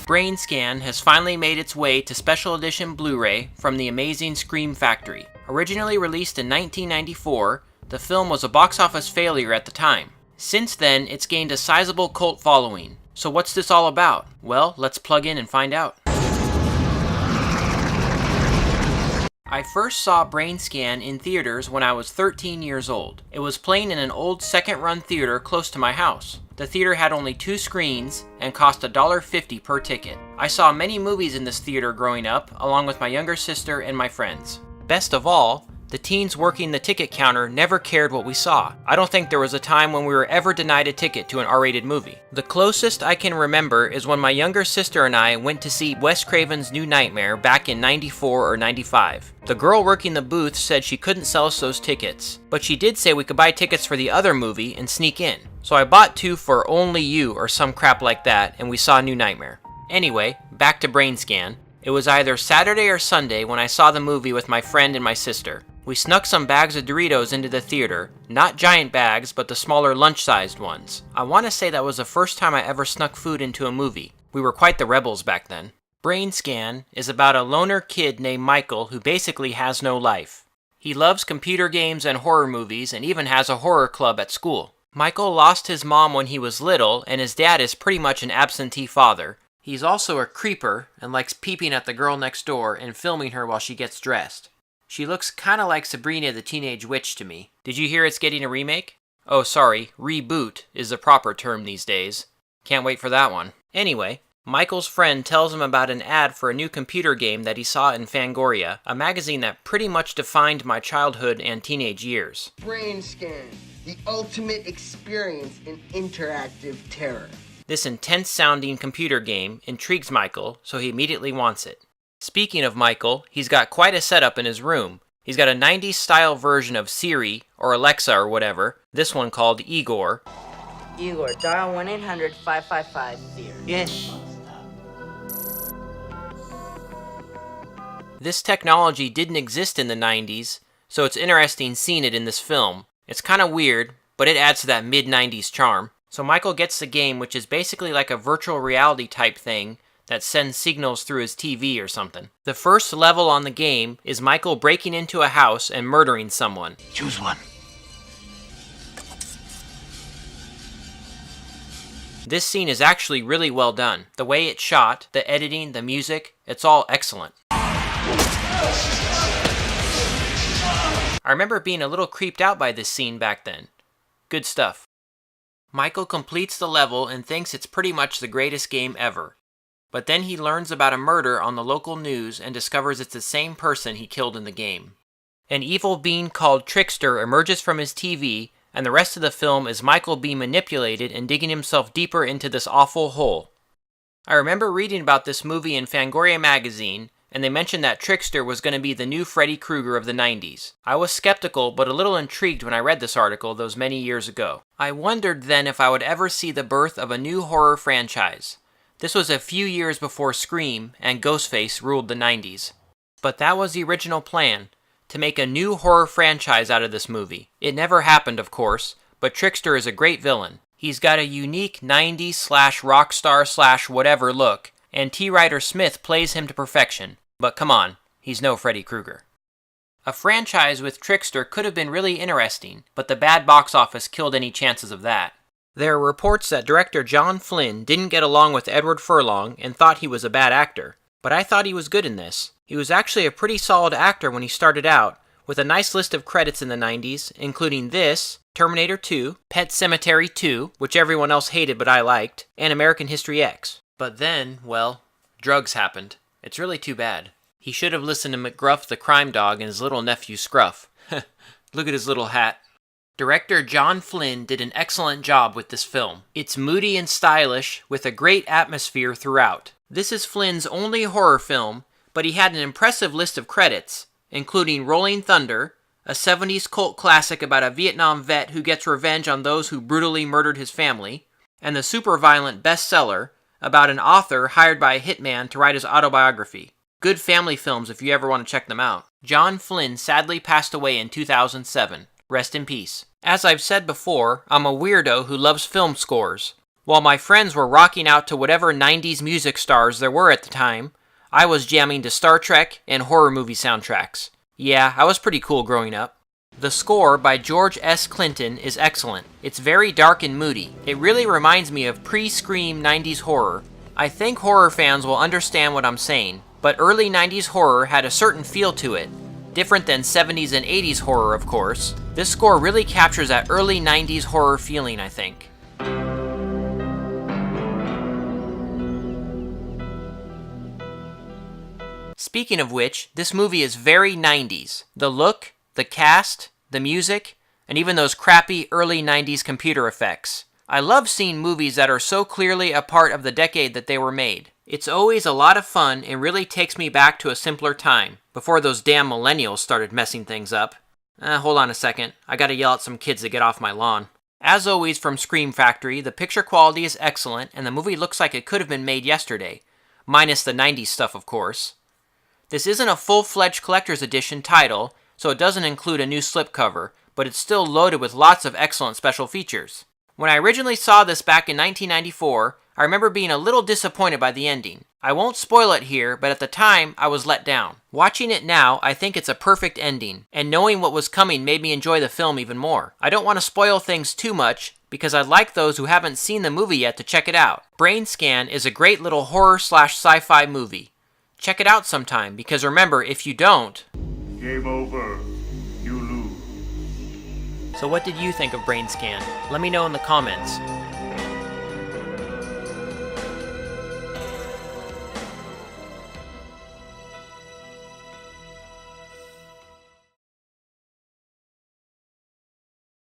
Brainscan has finally made its way to special edition Blu-ray from the amazing Scream Factory. Originally released in 1994, the film was a box office failure at the time. Since then, it's gained a sizable cult following. So what's this all about? Well, let's plug in and find out. I first saw Brainscan in theaters when I was 13 years old. It was playing in an old second-run theater close to my house. The theater had only 2 screens and cost $1.50 per ticket. I saw many movies in this theater growing up, along with my younger sister and my friends. Best of all, the teens working the ticket counter never cared what we saw. I don't think there was a time when we were ever denied a ticket to an R-rated movie. The closest I can remember is when my younger sister and I went to see Wes Craven's New Nightmare back in 94 or 95. The girl working the booth said she couldn't sell us those tickets, but she did say we could buy tickets for the other movie and sneak in. So I bought 2 for Only You or some crap like that, and we saw New Nightmare. Anyway, back to Brainscan. It was either Saturday or Sunday when I saw the movie with my friend and my sister. We snuck some bags of Doritos into the theater, not giant bags, but the smaller lunch-sized ones. I want to say that was the first time I ever snuck food into a movie. We were quite the rebels back then. Brainscan is about a loner kid named Michael who basically has no life. He loves computer games and horror movies and even has a horror club at school. Michael lost his mom when he was little, and his dad is pretty much an absentee father. He's also a creeper and likes peeping at the girl next door and filming her while she gets dressed. She looks kinda like Sabrina the Teenage Witch to me. Did you hear it's getting a remake? Oh, sorry, reboot is the proper term these days. Can't wait for that one. Anyway, Michael's friend tells him about an ad for a new computer game that he saw in Fangoria, a magazine that pretty much defined my childhood and teenage years. Brainscan, the ultimate experience in interactive terror. This intense-sounding computer game intrigues Michael, so he immediately wants it. Speaking of Michael, he's got quite a setup in his room. He's got a 90s style version of Siri, or Alexa or whatever, this one called Igor. Igor, dial 1-800-555-FEAR. Yes. This technology didn't exist in the 90s, so it's interesting seeing it in this film. It's kinda weird, but it adds to that mid-90s charm. So Michael gets the game, which is basically like a virtual reality type thing, that sends signals through his TV or something. The first level on the game is Michael breaking into a house and murdering someone. Choose one. This scene is actually really well done. The way it's shot, the editing, the music, it's all excellent. I remember being a little creeped out by this scene back then. Good stuff. Michael completes the level and thinks it's pretty much the greatest game ever. But then he learns about a murder on the local news and discovers it's the same person he killed in the game. An evil being called Trickster emerges from his TV, and the rest of the film is Michael being manipulated and digging himself deeper into this awful hole. I remember reading about this movie in Fangoria magazine, and they mentioned that Trickster was going to be the new Freddy Krueger of the 90s. I was skeptical but a little intrigued when I read this article those many years ago. I wondered then if I would ever see the birth of a new horror franchise. This was a few years before Scream and Ghostface ruled the 90s. But that was the original plan, to make a new horror franchise out of this movie. It never happened, of course, but Trickster is a great villain. He's got a unique 90s/rockstar/whatever look, and T. Ryder Smith plays him to perfection. But come on, he's no Freddy Krueger. A franchise with Trickster could have been really interesting, but the bad box office killed any chances of that. There are reports that director John Flynn didn't get along with Edward Furlong and thought he was a bad actor, but I thought he was good in this. He was actually a pretty solid actor when he started out, with a nice list of credits in the 90s, including this, Terminator 2, Pet Sematary 2, which everyone else hated but I liked, and American History X. But then, well, drugs happened. It's really too bad. He should have listened to McGruff the crime dog and his little nephew Scruff. Look at his little hat. Director John Flynn did an excellent job with this film. It's moody and stylish, with a great atmosphere throughout. This is Flynn's only horror film, but he had an impressive list of credits, including Rolling Thunder, a 70s cult classic about a Vietnam vet who gets revenge on those who brutally murdered his family, and the super violent bestseller about an author hired by a hitman to write his autobiography. Good family films if you ever want to check them out. John Flynn sadly passed away in 2007. Rest in peace. As I've said before, I'm a weirdo who loves film scores. While my friends were rocking out to whatever 90s music stars there were at the time, I was jamming to Star Trek and horror movie soundtracks. Yeah, I was pretty cool growing up. The score by George S. Clinton is excellent. It's very dark and moody. It really reminds me of pre-Scream 90s horror. I think horror fans will understand what I'm saying, but early 90s horror had a certain feel to it. Different than 70s and 80s horror, of course. This score really captures that early 90s horror feeling, I think. Speaking of which, this movie is very 90s. The look, the cast, the music, and even those crappy early 90s computer effects. I love seeing movies that are so clearly a part of the decade that they were made. It's always a lot of fun and really takes me back to a simpler time, before those damn millennials started messing things up. Hold on a second, I gotta yell at some kids to get off my lawn. As always from Scream Factory, the picture quality is excellent and the movie looks like it could have been made yesterday. Minus the 90s stuff, of course. This isn't a full-fledged collector's edition title, so it doesn't include a new slipcover, but it's still loaded with lots of excellent special features. When I originally saw this back in 1994, I remember being a little disappointed by the ending. I won't spoil it here, but at the time, I was let down. Watching it now, I think it's a perfect ending, and knowing what was coming made me enjoy the film even more. I don't want to spoil things too much, because I'd like those who haven't seen the movie yet to check it out. Brainscan is a great little horror/sci-fi movie. Check it out sometime, because remember, if you don't... Game over. You lose. So what did you think of Brainscan? Let me know in the comments.